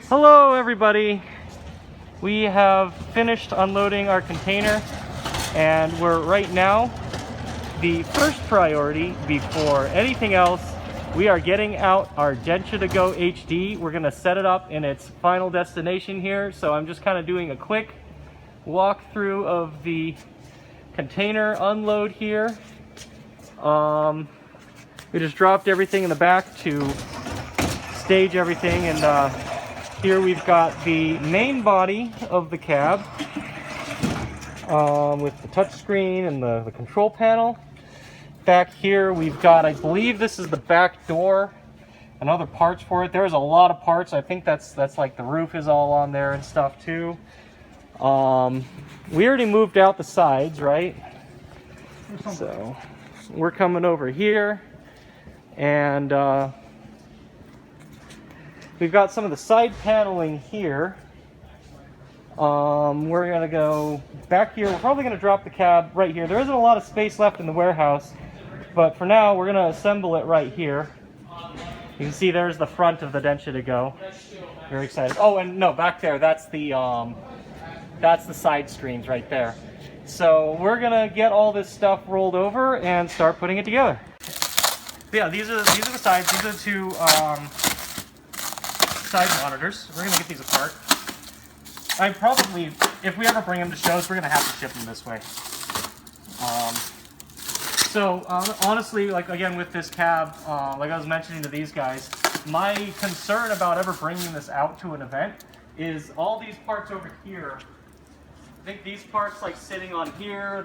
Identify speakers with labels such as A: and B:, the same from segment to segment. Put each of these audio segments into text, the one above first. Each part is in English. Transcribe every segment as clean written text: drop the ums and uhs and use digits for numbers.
A: Hello everybody! We have finished unloading our container and we're right now, the first priority before anything else, we are getting out our Densha De GO HD. We're going to set it up in its final destination here, so I'm just kind of doing a quick walkthrough of the container unload here. We just dropped everything in the back to stage everything, and here we've got the main body of the cab with the touch screen and the control panel. Back here we've got, I believe this is the back door and other parts for it. There's a lot of parts. I think that's like the roof is all on there and stuff too. We already moved out the sides, right? So we're coming over here, and we've got some of the side paneling here. We're gonna go back here. We're probably gonna drop the cab right here. There isn't a lot of space left in the warehouse, but for now we're gonna assemble it right here. You can see there's the front of the Densha De GO. Very excited. Oh, and no, back there, that's the side screens right there. So we're gonna get all this stuff rolled over and start putting it together. But yeah, these are the sides. These are the two side monitors. We're gonna get these apart. I probably, if we ever bring them to shows, we're gonna have to ship them this way. Honestly, like again with this cab, like I was mentioning to these guys, my concern about ever bringing this out to an event is all these parts over here. I think these parts like sitting on here,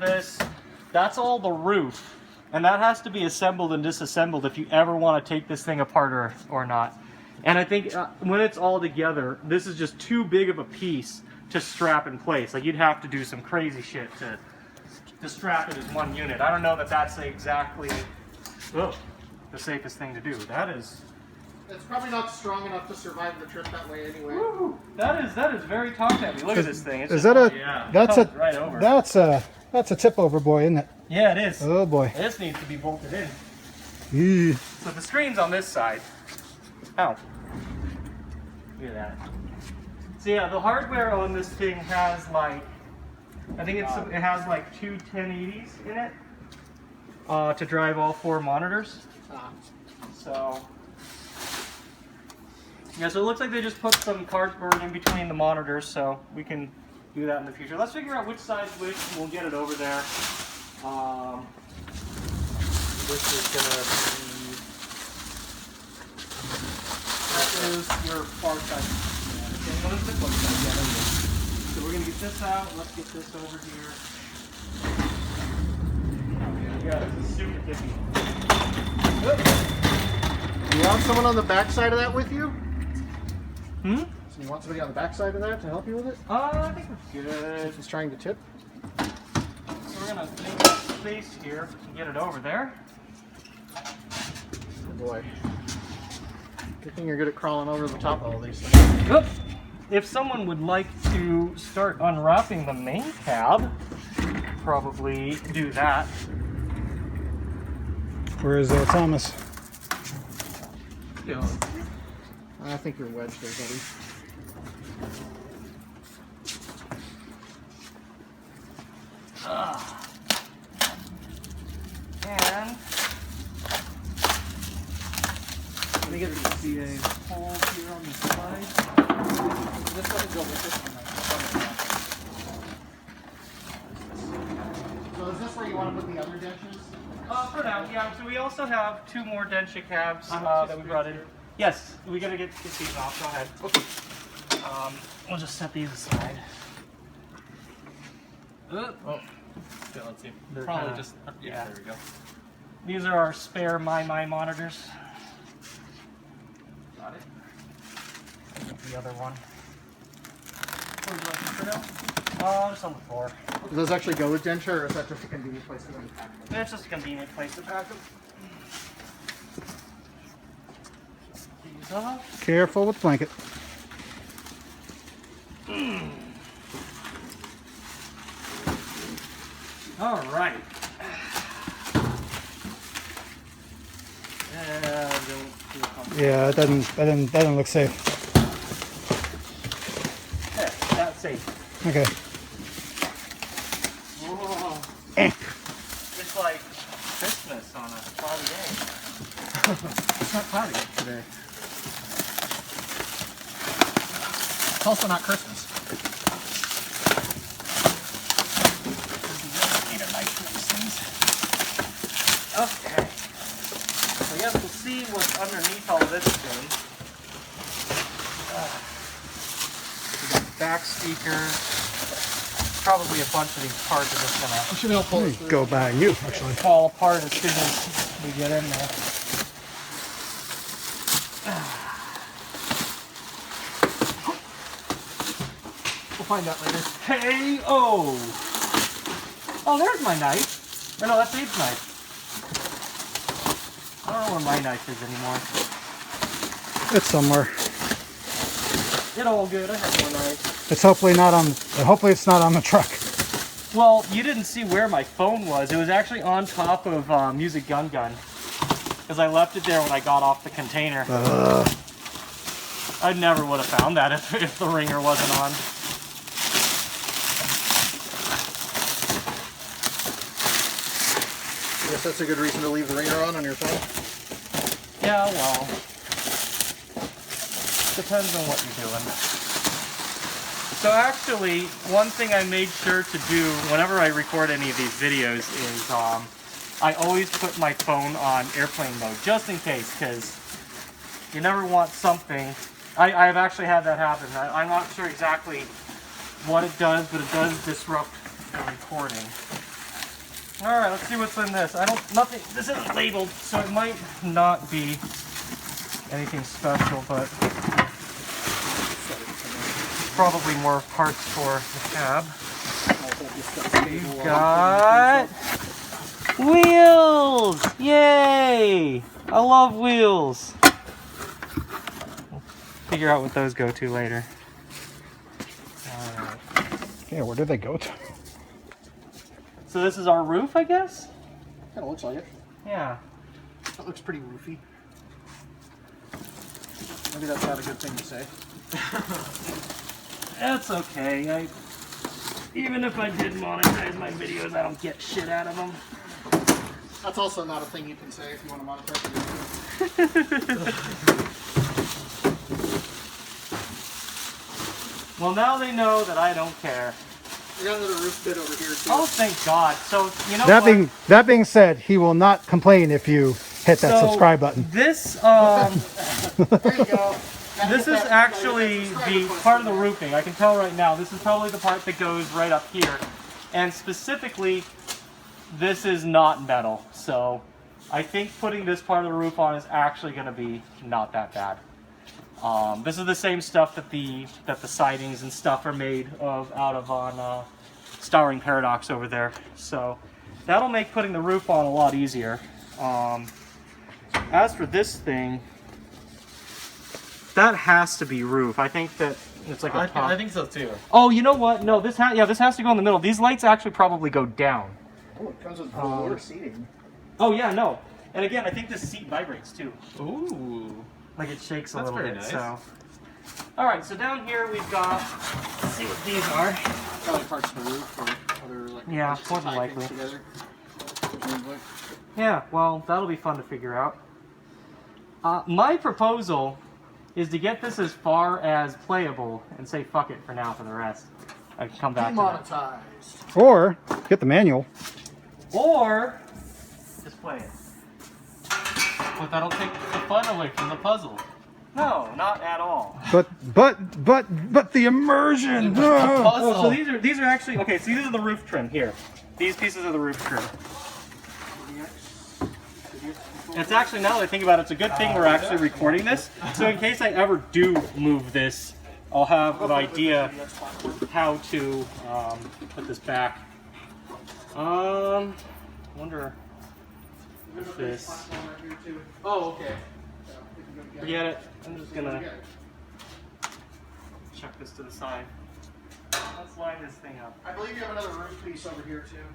A: that's all the roof, and that has to be assembled and disassembled if you ever want to take this thing apart or not. And I think when it's all together, this is just too big of a piece to strap in place. Like you'd have to do some crazy shit to strap it as one unit. I don't know that that's exactly the safest thing to do.
B: It's probably not strong enough to survive the trip that way anyway.
A: Woo! That is very top heavy. Look at this thing.
C: That's a tip over boy, isn't it?
A: Yeah, it is.
C: Oh boy.
A: This needs to be bolted in.
C: Eee.
A: So the screen's on this side. Ow. Look at that. So yeah, the hardware on this thing has like, I think it has like two 1080s in it to drive all four monitors. So yeah, so it looks like they just put some cardboard in between the monitors, so we can do that in the future. Let's figure out which side's which, and we'll get it over there. This is gonna be, that is your far side. Okay, what is the close side? Yeah, there we go. So we're gonna get this out. Let's get this over here. Yeah, this is super tippy.
B: Do you want someone on the back side of that with you?
A: So
B: you want somebody on the back side of that to help you with it?
A: I think we're good.
B: Since it's trying to tip.
A: So we're gonna make space here to get it over there.
B: Oh boy. Good thing you're good at crawling over the top of all these things.
A: Oops. If someone would like to start unwrapping the main cab, probably do that.
C: Where is Thomas?
A: Yeah.
B: I think you're wedged there, buddy.
A: And let me get the CA hole here on the side.
B: This doesn't go with this one. So is this where you want to put the other dentures?
A: For now, yeah. So we also have two more Densha cabs that we brought in. Yes, we gotta get these off. Go ahead. Okay. We'll just set these aside.
D: Oh. Yeah, let's see.
A: They're
D: Probably
A: kinda,
D: just, yeah, there we go.
A: These are our spare My monitors.
D: Got it.
A: The other one. Where would you like to put it? Just on the floor.
B: Do those actually go with Densha, or is that just a convenient place to unpack them?
A: It's just a convenient place to pack them. These off.
C: Careful with the blanket.
A: All right.
C: Yeah, that doesn't look safe.
A: safe.
C: Okay.
A: Whoa.
C: Eh.
A: It's like Christmas on a cloudy day.
B: It's not cloudy today. It's also not Christmas. Need a knife for these things.
A: Okay. So yes, we'll see what's underneath all this thing. We got back speakers. Probably a bunch of these parts are just gonna
B: I should be able to pull
C: Let
B: this
C: me
B: through.
C: go by you, actually.
A: fall apart as soon as we get in there.
B: We'll find out later.
A: Hey, oh! Oh, there's my knife. Or no, that's Abe's knife. I don't know where my knife is anymore.
C: It's somewhere.
A: It's all good, I have more knives.
C: It's hopefully not on. Hopefully it's not on the truck.
A: Well, you didn't see where my phone was. It was actually on top of Music Gun Gun. Because I left it there when I got off the container. I never would have found that if the ringer wasn't on.
B: I guess that's a good reason to leave the ringer on your phone.
A: Yeah, well. Depends on what you're doing. So actually, one thing I made sure to do whenever I record any of these videos is I always put my phone on airplane mode, just in case, because you never want something. I've actually had that happen. I'm not sure exactly what it does, but it does disrupt the recording. All right, let's see what's in this. This isn't labeled, so it might not be anything special, but probably more parts for the cab. We've got wheels! Yay! I love wheels. We'll figure out what those go to later. Alright.
C: Yeah, where did they go to?
A: So this is our roof, I guess?
B: Kind of looks like it.
A: Yeah.
B: That looks pretty roofy. Maybe that's not a good thing to say.
A: That's okay. Even if I did monetize my videos, I don't get shit out of them.
B: That's also not a thing you can say if you want to monetize it.
A: Well, now they know that I don't care.
B: We got another roof bit over here too.
A: Oh, thank God. So, you know
C: That being said, he will not complain if you hit that subscribe button.
A: This,
B: There you go.
A: this is actually the part of the roofing. I can tell right now, this is probably the part that goes right up here. And specifically, this is not metal. So I think putting this part of the roof on is actually going to be not that bad. This is the same stuff that the sidings and stuff are made of out of on Starring Paradox over there. So that'll make putting the roof on a lot easier. As for this thing, that has to be roof. I think that it's like a top.
D: I think so too.
A: Oh, you know what? No, this has to go in the middle. These lights actually probably go down.
B: Oh, it comes with floor seating.
A: Oh yeah, no. And again, I think this seat vibrates too.
D: Ooh.
A: Like it shakes a
D: That's
A: little
D: very
A: bit.
D: nice.
A: So, all right. So down here we've got. Let's see what these are.
B: Probably parts of the roof or other like.
A: Yeah,
B: just
A: more than
B: tie things
A: likely.
B: together.
A: Yeah. Well, that'll be fun to figure out. My proposal is to get this as far as playable and say fuck it for now for the rest. I can come back to that.
B: Demonetized.
C: Or get the manual.
A: Or just play it.
D: But that'll take the fun away from the puzzle.
A: No, not at all.
C: But the immersion.
A: Oh, so these are actually okay. So these are the roof trim here. These pieces are the roof trim. It's actually, now that I think about it, it's a good thing we're actually recording this. So in case I ever do move this, I'll have an idea how to put this back. Wonder if this.
B: Oh, okay.
A: Forget it. I'm just gonna chuck this to the side. Let's line this thing up.
B: I believe you have another roof piece over here too.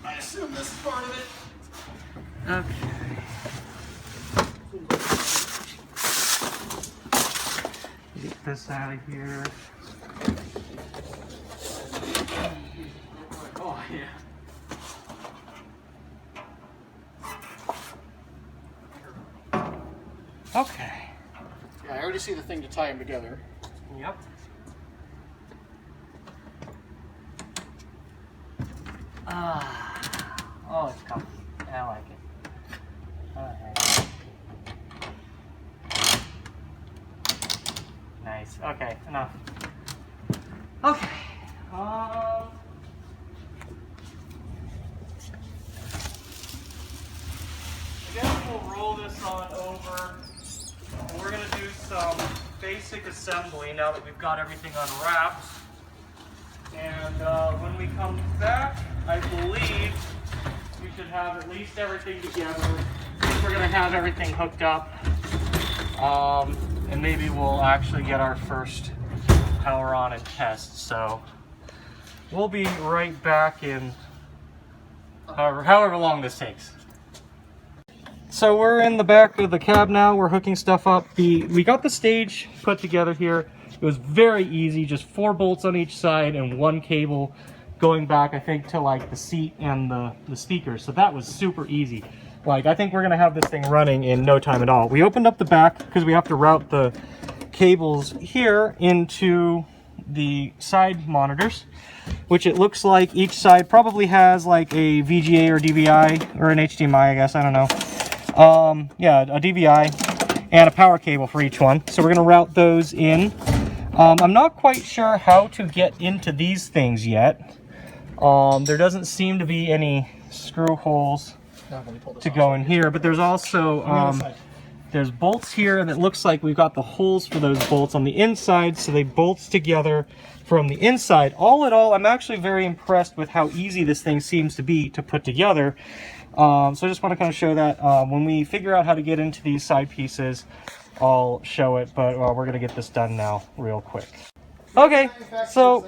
B: I assume this is part of it.
A: Okay. this out of here. Oh, yeah. Okay.
B: Yeah, I already see the thing to tie them together.
A: Yep. Oh, it's comfy. I like it. Okay. Nice. Okay, enough. Okay. I guess we'll roll this on over. We're going to do some basic assembly now that we've got everything unwrapped. And when we come back, I believe we should have at least everything together. We're going to have everything hooked up. And maybe we'll actually get our first power on and test. So we'll be right back in however long this takes. So we're in the back of the cab now. We're hooking stuff up. We got the stage put together here. It was very easy, just 4 bolts on each side and 1 cable going back, I think, to like the seat and the speakers. So that was super easy. Like, I think we're gonna have this thing running in no time at all. We opened up the back because we have to route the cables here into the side monitors, which it looks like each side probably has like a VGA or DVI or an HDMI, I guess, I don't know. Yeah, a DVI and a power cable for each one. So we're gonna route those in. I'm not quite sure how to get into these things yet. There doesn't seem to be any screw holes to go in here, but there's also there's bolts here, and it looks like we've got the holes for those bolts on the inside, so they bolt together from the inside. All in all, I'm actually very impressed with how easy this thing seems to be to put together. So I just want to kind of show that when we figure out how to get into these side pieces, I'll show it, but we're going to get this done now real quick. Okay, so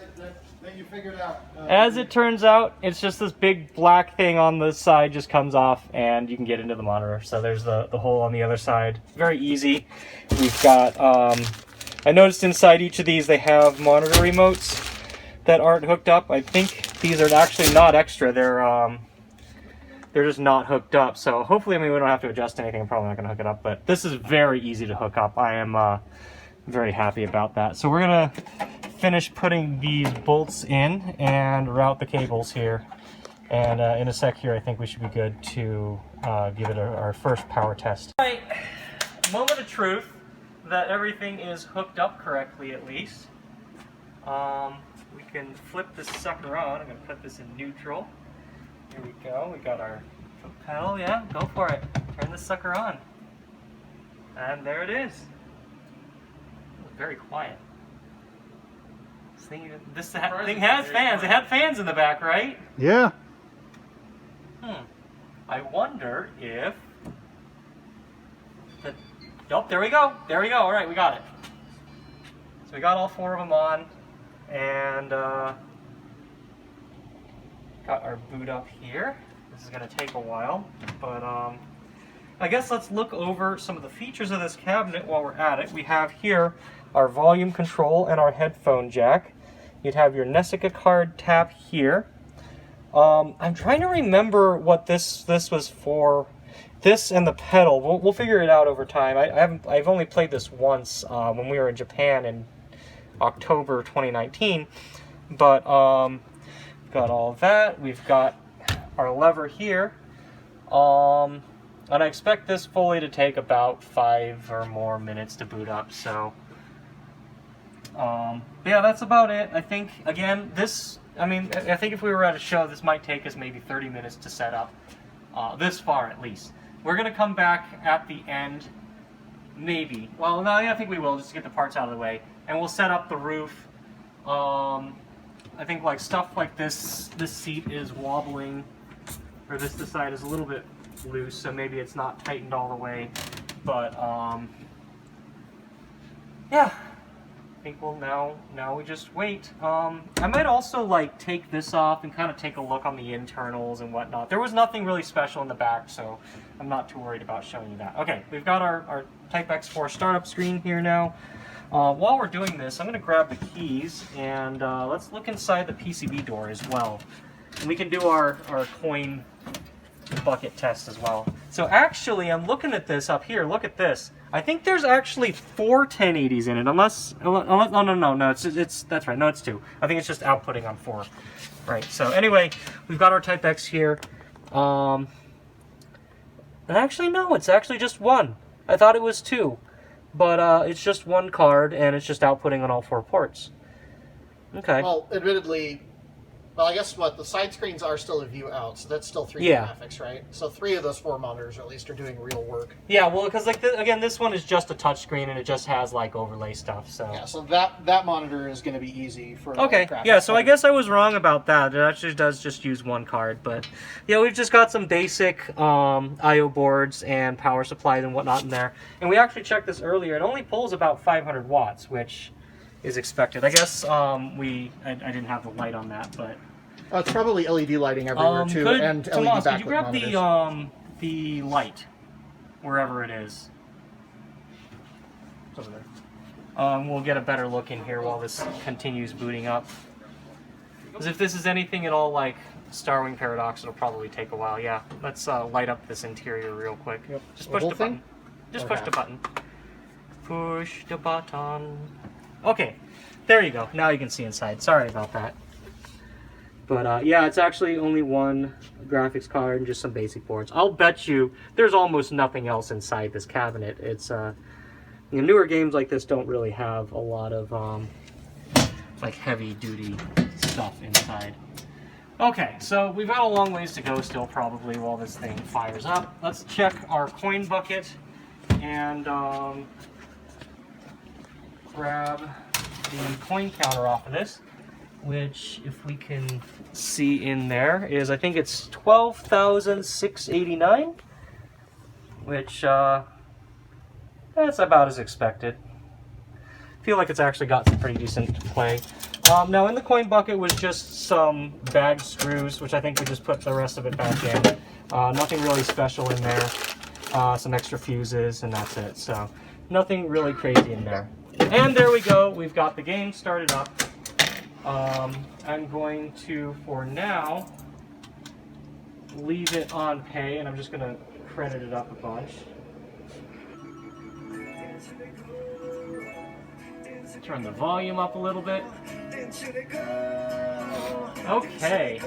B: That you figured out.
A: as it turns out, it's just this big black thing on the side just comes off and you can get into the monitor. So there's the hole on the other side. Very easy. We've got, I noticed inside each of these they have monitor remotes that aren't hooked up. I think these are actually not extra. They're just not hooked up. So hopefully, I mean, we don't have to adjust anything. I'm probably not going to hook it up, but this is very easy to hook up. I am very happy about that. So we're going to finish putting these bolts in and route the cables here. And in a sec here, I think we should be good to give it our first power test. All right, moment of truth that everything is hooked up correctly, at least. We can flip this sucker on. I'm going to put this in neutral. Here we go. We got our foot pedal. Yeah, go for it. Turn this sucker on. And there it is. Very quiet. This thing has fans. It had fans in the back, right?
C: Yeah.
A: I wonder if... Oh, there we go. There we go. All right, we got it. So we got all 4 of them on. And got our boot up here. This is going to take a while, but I guess let's look over some of the features of this cabinet while we're at it. We have here our volume control and our headphone jack. You'd have your Nessica card tap here. I'm trying to remember what this was for. This and the pedal. We'll figure it out over time. I've only played this once when we were in Japan in October 2019, but got all of that. We've got our lever here, and I expect this fully to take about 5 or more minutes to boot up. So yeah, that's about it. I think, again, I think if we were at a show, this might take us maybe 30 minutes to set up, this far at least. We're going to come back at the end, maybe. Well, no, I think we will, just to get the parts out of the way. And we'll set up the roof. I think like stuff like this seat is wobbling, or this side is a little bit loose, so maybe it's not tightened all the way. But yeah, I think we'll now we just wait. I might also like take this off and kind of take a look on the internals and whatnot. There was nothing really special in the back, so I'm not too worried about showing you that. Okay, we've got our Type X4 startup screen here now. While we're doing this, I'm going to grab the keys and let's look inside the PCB door as well. And we can do our coin bucket test as well. So actually, I'm looking at this up here. Look at this. I think there's actually 4 1080s in it, unless no, it's that's right. No, it's 2. I think it's just outputting on 4. Right. So anyway, we've got our Type X here. And actually, no, it's actually just 1. I thought it was 2, but it's just 1 card, and it's just outputting on all 4 ports. Okay.
B: Well, admittedly, well, I guess what the side screens are still a view out, so that's still 3D graphics, right? So 3 of those 4 monitors at least are doing real work.
A: Yeah, well, because like again, this one is just a touchscreen and it just has like overlay stuff. So
B: yeah, so that monitor is going to be easy for.
A: Okay, yeah. So I guess I was wrong about that. It actually does just use 1 card, but yeah, we've just got some basic I/O boards and power supplies and whatnot in there. And we actually checked this earlier. It only pulls about 500 watts, which is expected. I guess I didn't have the light on that, but
B: it's probably LED lighting everywhere too, and LED
A: Tomas,
B: backlit
A: could you grab
B: monitors.
A: the light wherever it is? It's over there. We'll get a better look in here while this continues booting up. Because if this is anything at all like Starwing Paradox, it'll probably take a while. Yeah, let's light up this interior real quick.
B: Yep.
A: Just
B: The
A: push
B: whole
A: the
B: thing?
A: button. Just
B: Okay.
A: push the button. Push the button. Okay, there you go. Now you can see inside. Sorry about that. But yeah, it's actually only 1 graphics card and just some basic boards. I'll bet you there's almost nothing else inside this cabinet. It's newer games like this don't really have a lot of like heavy duty stuff inside. Okay, so we've got a long ways to go still probably while this thing fires up. Let's check our coin bucket and grab the coin counter off of this, which if we can see in there is, I think it's 12,689, which that's about as expected. I feel like it's actually got some pretty decent play. Now in the coin bucket was just some bag screws, which I think we just put the rest of it back in. Nothing really special in there. Some extra fuses, and that's it. So nothing really crazy in there. And there we go. We've got the game started up. I'm going to, for now, leave it on pay, and I'm just going to credit it up a bunch. Turn the volume up a little bit. Okay.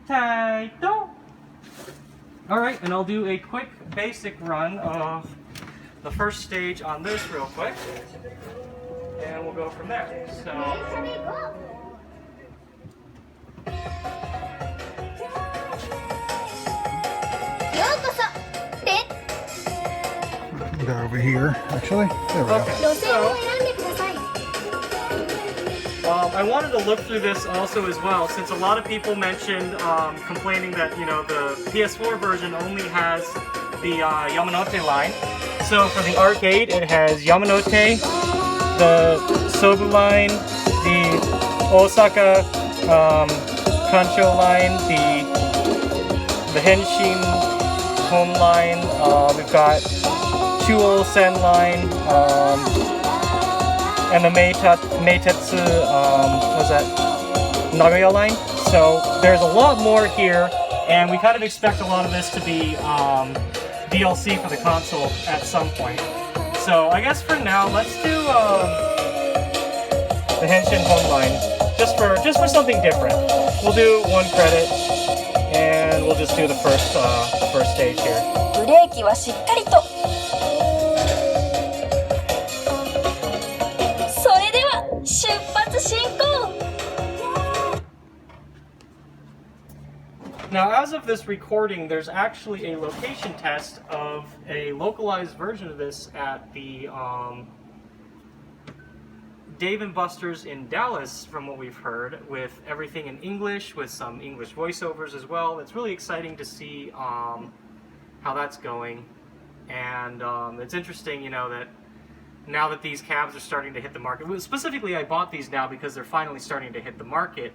A: Taito. All right, and I'll do a quick basic run of the first stage on this real quick, and we'll go from there. So.
C: Go over here, actually. There we
A: Okay, so I wanted to look through this also as well, since a lot of people mentioned complaining that the PS4 version only has the Yamanote line. So for the arcade, it has Yamanote, the Sobu line, the Osaka Kancho line, the Henshin home line. We've got Chuo Sen line, and the Meitetsu, was that Nagoya line? So there's a lot more here, and we kind of expect a lot of this to be DLC for the console at some point. So I guess for now, let's do the Henshin home line, just for something different. We'll do 1 credit, and we'll just do the first stage here.
E: ブレーキはしっかりと。それでは出発進行。
A: Now, as of this recording, there's actually a location test of a localized version of this at the Dave & Buster's in Dallas, from what we've heard, with everything in English, with some English voiceovers as well. It's really exciting to see how that's going. And it's interesting, that now that these cabs are starting to hit the market. Specifically, I bought these now because they're finally starting to hit the market.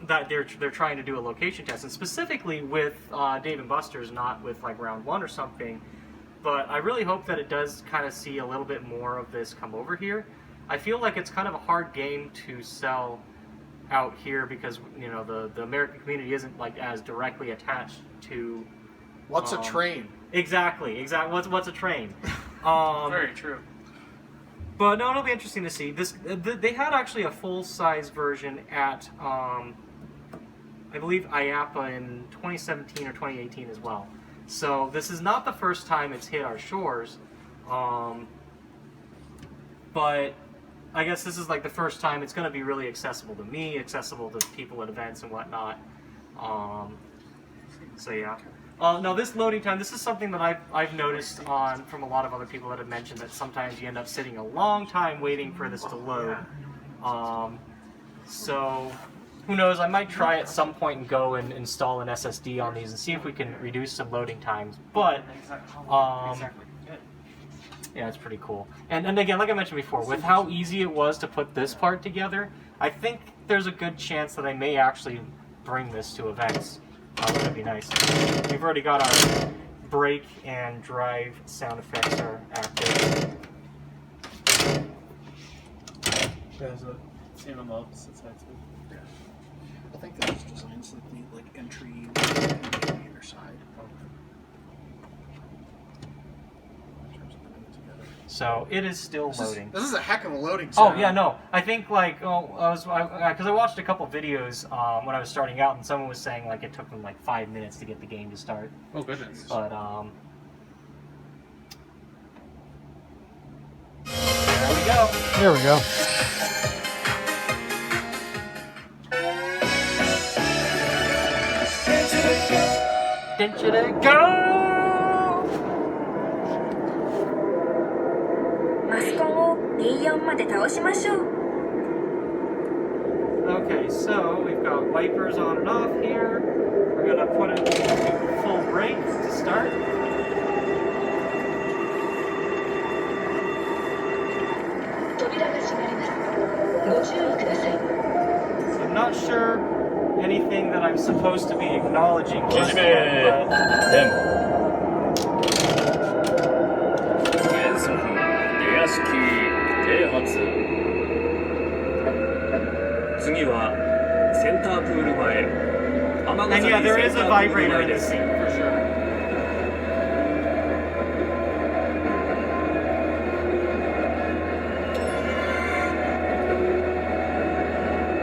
A: that they're trying to do a location test, and specifically with Dave & Buster's, not with like round 1 or something. But I really hope that it does kind of see a little bit more of this come over here. I feel like it's kind of a hard game to sell out here because, you know, the American community isn't like as directly attached to.
B: What's a train?
A: Exactly. What's a train?
D: Very true.
A: But no, it'll be interesting to see. They had actually a full-size version at, I believe, IAAPA in 2017 or 2018 as well. So this is not the first time it's hit our shores, but I guess this is like the first time it's going to be really accessible to me, accessible to people at events and whatnot. So yeah. No, this loading time, this is something that I've noticed from a lot of other people that have mentioned that sometimes you end up sitting a long time waiting for this to load. So who knows, I might try at some point and go and install an SSD on these and see if we can reduce some loading times. But yeah, it's pretty cool. And again, like I mentioned before, with how easy it was to put this part together, I think there's a good chance that I may actually bring this to events. That'd be nice. We've already got our brake and drive sound effects are active.
D: There's a same on the opposite side too.
B: Yeah. I think there's designs that need like entry on either side.
A: So it is still loading.
B: This is a heck of a loading time.
A: Oh yeah, no. I think like because I watched a couple videos when I was starting out, and someone was saying like it took them like 5 minutes to get the game to start.
D: Oh goodness.
A: But there we go.
C: There we go.
A: Densha De GO!
E: マスコンを24まで倒しましょう。
A: Okay, so we've got wipers on and off here. We're gonna put it into full brake to start.
E: 扉が閉まります。ご注意ください。
A: So I'm not sure anything that I'm supposed to be acknowledging just yet, but
F: 原則出屋敷停発。次はセンタープール前。
A: and yeah, there is a vibrator in the seat for sure.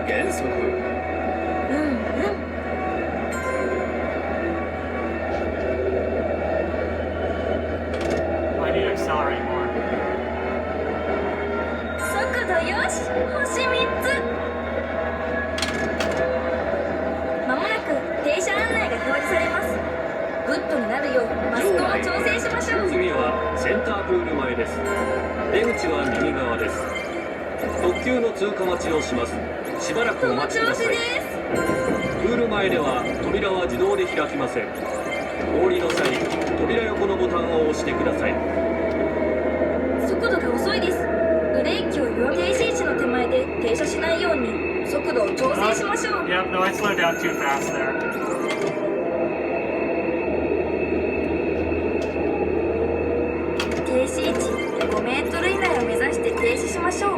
F: 原則。
A: I need to accelerate more.
E: 速度よし、星3つ。まもなく停車案内が表示されます。グッドになるようマスコンを調整しましょう。
F: 次はセンタープール前です。出口は右側です。特急の通過待ちをします。しばらくお待ちください。プール前では扉は自動で開きません。お降りの際、扉横のボタンを押してください。
E: 速度が遅いです。ブレーキを弱め停止位置の手前で停車しないように速度を調整しましょう。
A: Yep, no, I slowed down too fast there.
E: 停止位置5メートル以内を目指して停止しましょう。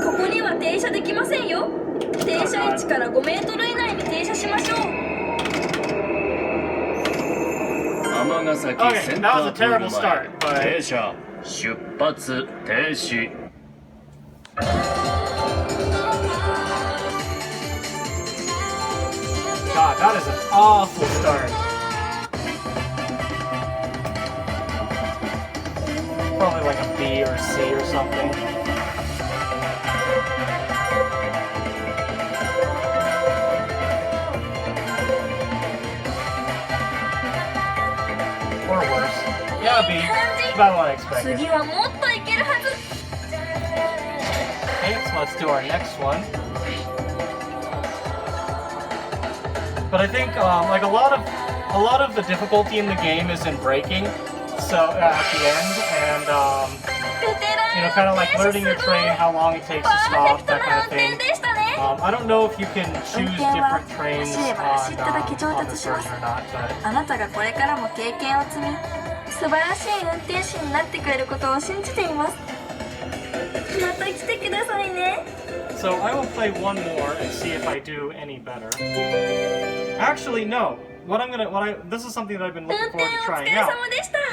E: ここには停車できませんよ。停車位置から5メートル以内に停車しましょう。
F: 尼崎
A: Okay,
F: セン
A: that
F: タ
A: was a
F: ープール
A: terrible start,
F: 前
A: but
F: 停車出発停止。
A: God, that is an awful start. Probably like a B or a C or something. Or worse. Yeah, B. About what I expected.
E: 次はもっといけるはず。
A: Okay, so let's do our next one. But I think like a lot of the difficulty in the game is in braking, so at the end, and You know, kind of like learning your train, how long it takes to stop, that kind of thing. I don't know if you can choose different trains on this version or not, but
E: あなたがこれからも経験を積み素晴らしい運転士になってくれることを信じていますまた来てくださいね
A: so I will play one more and see if I do any better. Actually, no. This is something that I've been looking forward to trying out.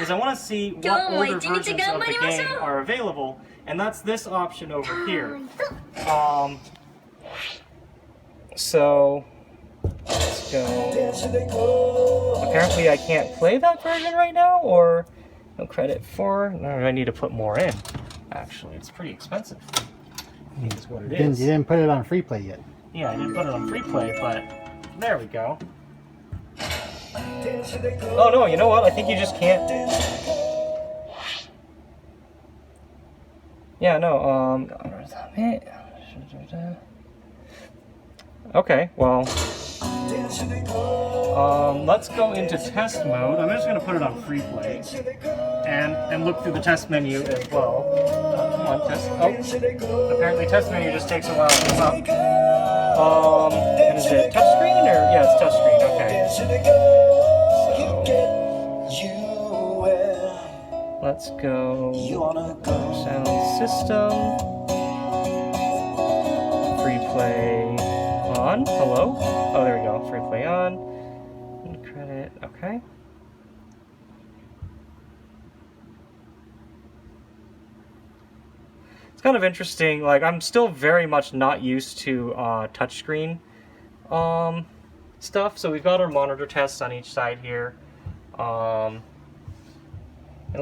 A: Is I want to see what older versions of the game are available, and that's this option over here. So let's go. Apparently, I can't play that version right now, or no credit for. No, I need to put more in. Actually, it's pretty expensive. Is what it is.
C: You didn't put it on free play yet.
A: Yeah, I didn't put it on free play, but there we go. Oh no, you know what? I think you just can't. Yeah, no, okay, well, let's go into test mode. I'm just gonna put it on free play and look through the test menu as well. Come on, test. Oh, apparently test menu just takes a while to come up. And is it touchscreen or yeah, it's touchscreen. Okay. So let's go. Sound system. Free play on. Hello. Oh, there we go. Free play on. And credit. Okay. It's kind of interesting. Like, I'm still very much not used to touchscreen stuff. So we've got our monitor tests on each side here. And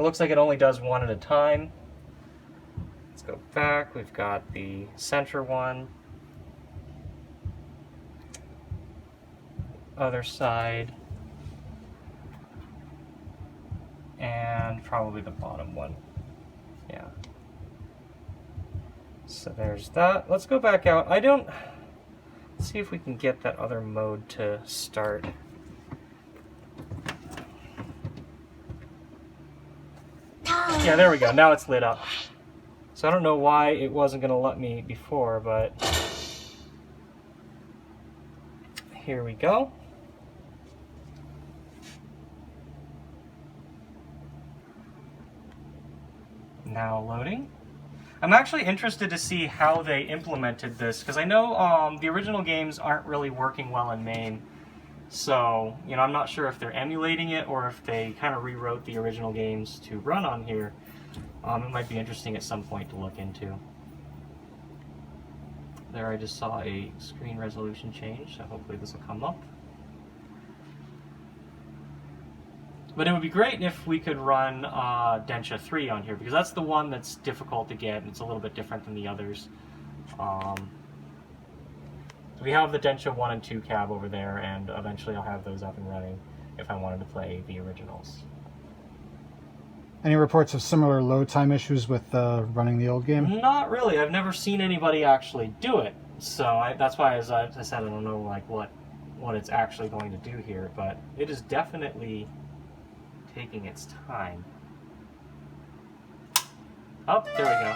A: it looks like it only does one at a time. Let's go back. We've got the center one. Other side. And probably the bottom one. Yeah. So there's that. Let's go back out. Let's see if we can get that other mode to start. Yeah, there we go. Now it's lit up. So I don't know why it wasn't going to let me before, but here we go. Now loading. I'm actually interested to see how they implemented this, because I know the original games aren't really working well in MAME. So, you know, I'm not sure if they're emulating it or if they kind of rewrote the original games to run on here. It might be interesting at some point to look into. There I just saw a screen resolution change, so hopefully this will come up. But it would be great if we could run Densha 3 on here, because that's the one that's difficult to get, and it's a little bit different than the others. We have the Densha 1 and 2 cab over there, and eventually I'll have those up and running if I wanted to play the originals.
C: Any reports of similar load time issues with running the old game?
A: Not really. I've never seen anybody actually do it. So that's why, as I said, I don't know like what it's actually going to do here, but it is definitely taking its time. Oh, there we go.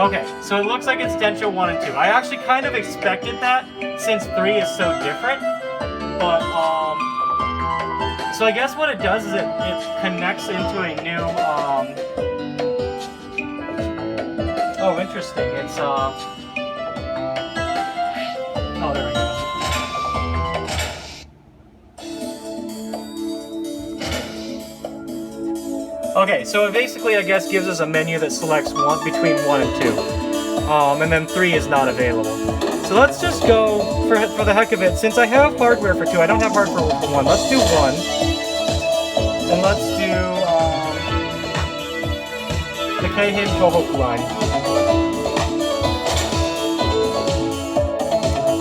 A: Okay, so it looks like it's Densha 1 and 2. I actually kind of expected that, since 3 is so different. But, so I guess what it does is it connects into a new, oh, interesting. It's, oh, there we go. Okay, so it basically, I guess, gives us a menu that selects between 1 and 2. And then 3 is not available. So let's just go, for the heck of it, since I have hardware for 2, I don't have hardware for 1. Let's do 1. And let's do, the Keihin Tohoku line.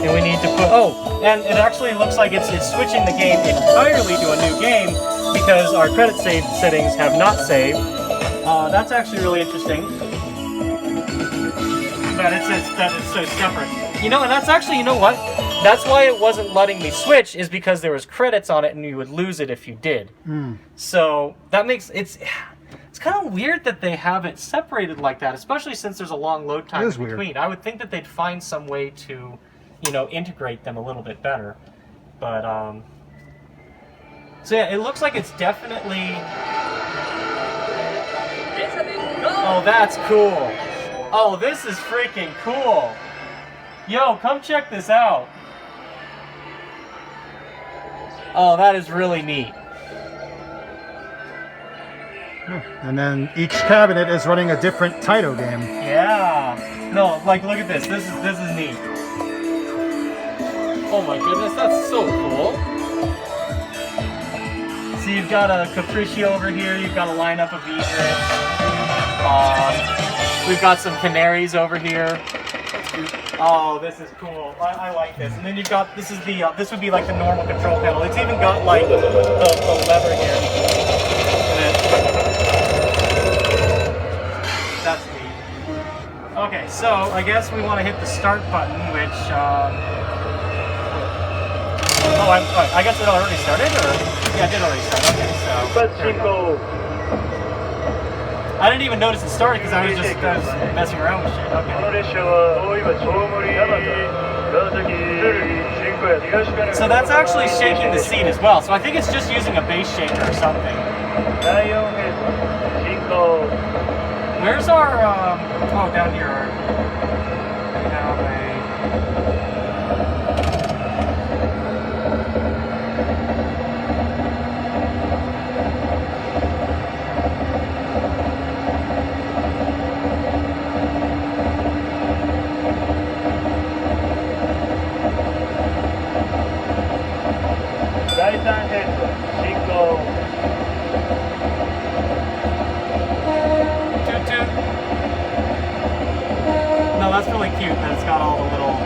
A: And we need to put, oh, and it actually looks like it's switching the game entirely to a new game, because our credit save settings have not saved. That's actually really interesting. That it's so separate. You know, and that's actually, you know what? That's why it wasn't letting me switch, is because there was credits on it and you would lose it if you did. So that makes, it's kind of weird that they have it separated like that, especially since there's a long load time in between.
C: Weird.
A: I would think that they'd find some way to, you know, integrate them a little bit better. But, so yeah, it looks like it's definitely... Oh, that's cool. Oh, this is freaking cool. Yo, come check this out. Oh, that is really neat.
C: And then each cabinet is running a different Taito game.
A: Yeah. No, like look at this. This is neat.
D: Oh my goodness, that's so cool.
A: So you've got a Capriccio over here. You've got a lineup of Egrets. We've got some Canaries over here. Oh, this is cool. I like this. And then you've got this would be like the normal control panel. It's even got like the lever here. And then, that's neat. Okay, so I guess we want to hit the start button, which I guess it already started, or yeah, it did already start. Okay, so I didn't even notice it started because I was messing around with shit. Okay. So that's actually shaking the seat as well. So I think it's just using a base shaker or something. Where's our, oh, down here. We have a... No, that's really cute that it's got all the little...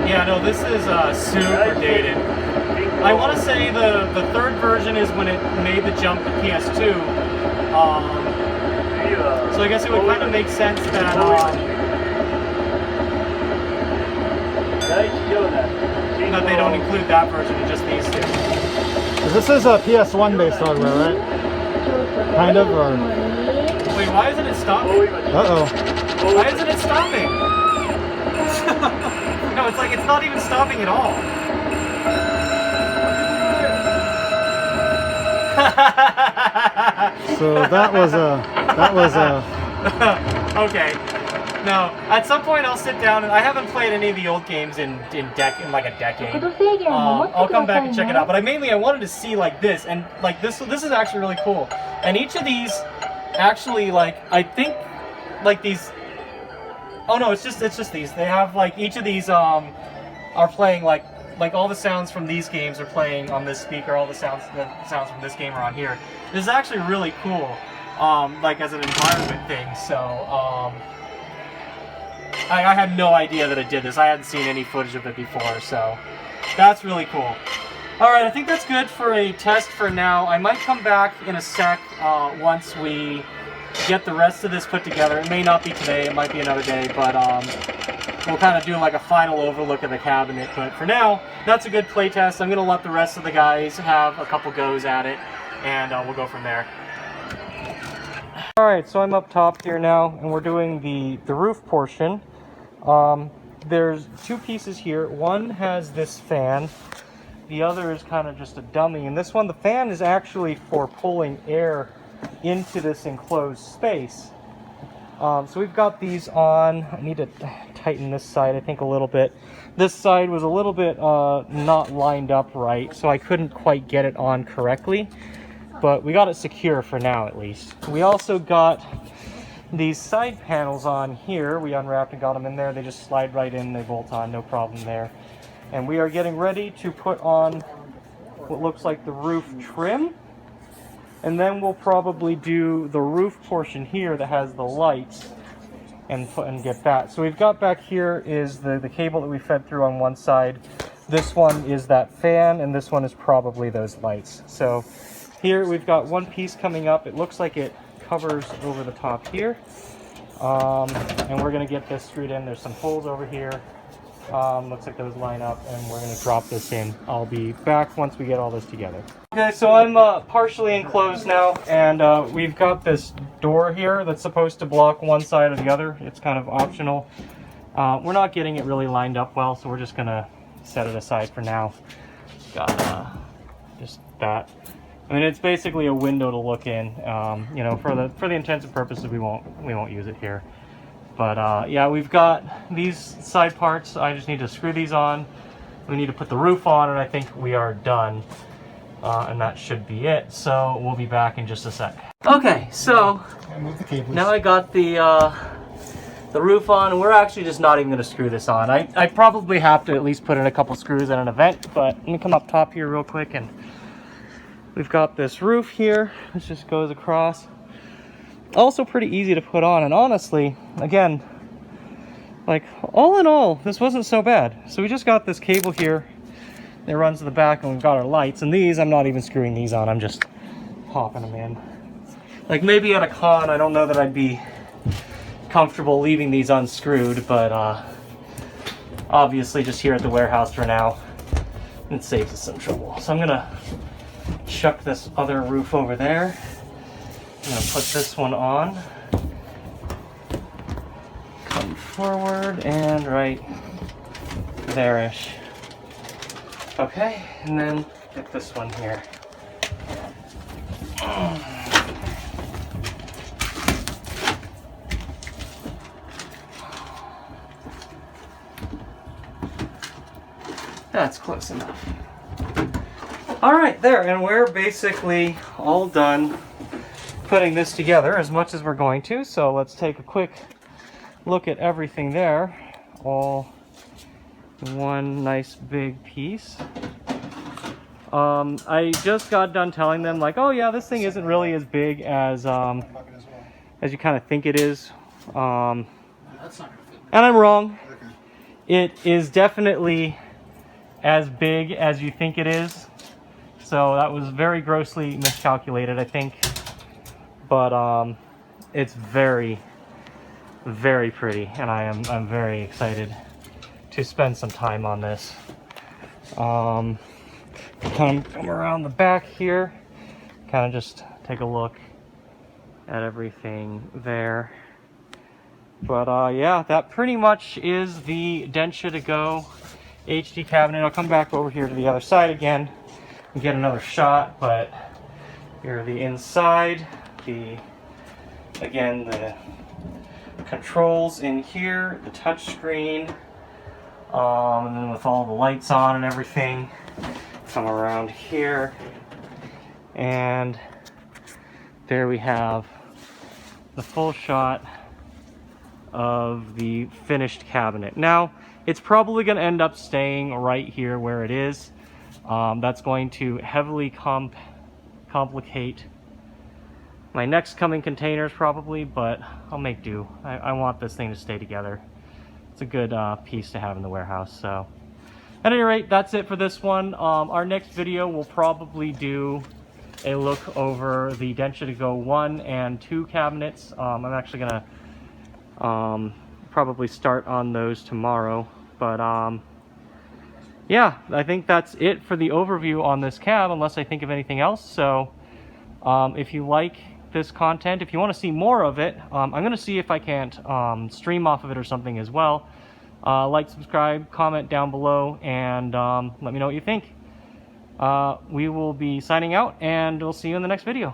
A: Yeah, no, this is super dated. I want to say the third version is when it made the jump to PS2. So I guess it would kind of make sense that that they don't include that version and just these two.
C: This is a PS1 based hardware, right? Kind of, or...
A: Wait, why isn't it stopping?
C: Uh-oh.
A: Why isn't it stopping? No, it's like it's not even stopping at all.
C: So that was a...
A: Okay. No, at some point I'll sit down and I haven't played any of the old games in like a decade. I'll come back and check it out. But I wanted to see like this, and like this is actually really cool. And each of these actually, like, I think like these. Oh no, it's just these. They have like each of these are playing like all the sounds from these games are playing on this speaker. All the sounds from this game are on here. This is actually really cool. Like as an environment thing. So I had no idea that it did this. I hadn't seen any footage of it before, so that's really cool. Alright, I think that's good for a test for now. I might come back in a sec once we get the rest of this put together. It may not be today, it might be another day, but we'll kind of do like a final overlook of the cabinet. But for now, that's a good play test. I'm going to let the rest of the guys have a couple goes at it, and we'll go from there. Alright, so I'm up top here now, and we're doing the roof portion. There's two pieces here. One has this fan. The other is kind of just a dummy. And this one, the fan is actually for pulling air into this enclosed space. So we've got these on. I need to tighten this side, I think, a little bit. This side was a little bit not lined up right, so I couldn't quite get it on correctly. But we got it secure for now, at least. We also got these side panels on here. We unwrapped and got them in there. They just slide right in, they bolt on, no problem there. And we are getting ready to put on what looks like the roof trim. And then we'll probably do the roof portion here that has the lights and get that. So we've got back here is the cable that we fed through on one side. This one is that fan, and this one is probably those lights. So here we've got one piece coming up. It looks like it covers over the top here. And we're going to get this screwed in. There's some holes over here. Looks like those line up, and we're going to drop this in. I'll be back once we get all this together. Okay, so I'm partially enclosed now, and we've got this door here that's supposed to block one side or the other. It's kind of optional. We're not getting it really lined up well, so we're just going to set it aside for now. Got just that. I mean, it's basically a window to look in. You know, for the intents and purposes, we won't use it here. But yeah, we've got these side parts. I just need to screw these on. We need to put the roof on, and I think we are done. And that should be it. So we'll be back in just a sec. Okay, so
C: Move the cables.
A: now I got the roof on, and we're actually just not even going to screw this on. I probably have to at least put in a couple screws at an event, but let me come up top here real quick, and we've got this roof here. This just goes across. Also pretty easy to put on, and honestly, again, like all in all, this wasn't so bad. So we just got this cable here that runs to the back, and we've got our lights, and these, I'm not even screwing these on, I'm just popping them in. Like maybe at a con, I don't know that I'd be comfortable leaving these unscrewed, but obviously just here at the warehouse for now, it saves us some trouble. So I'm gonna chuck this other roof over there. I'm gonna put this one on. Come forward and right there-ish. Okay, and then get this one here. That's close enough. All right, there, and we're basically all done putting this together as much as we're going to. So let's take a quick look at everything there. All one nice big piece. I just got done telling them, like, oh yeah, this thing isn't really as big as you kind of think it is.
B: That's not gonna fit.
A: And I'm wrong. It is definitely as big as you think it is. So that was very grossly miscalculated, I think. But it's very, very pretty, and I'm very excited to spend some time on this. Come around the back here, kind of just take a look at everything there. But yeah, that pretty much is the Densha De GO HD cabinet. I'll come back over here to the other side again and get another shot, but here are the inside. Again, the controls in here, the touch screen, and then with all the lights on and everything. Come around here, and there we have the full shot of the finished cabinet. Now, it's probably going to end up staying right here where it is. That's going to heavily complicate my next coming containers probably, but I'll make do. I want this thing to stay together. It's a good piece to have in the warehouse. So at any rate, that's it for this one. Our next video will probably do a look over the Densha De GO 1 and 2 cabinets. I'm actually gonna probably start on those tomorrow, but yeah, I think that's it for the overview on this cab, unless I think of anything else. So if you like this content, if you want to see more of it, I'm going to see if I can't stream off of it or something as well. Like, subscribe, comment down below, and let me know what you think. We will be signing out, and we'll see you in the next video.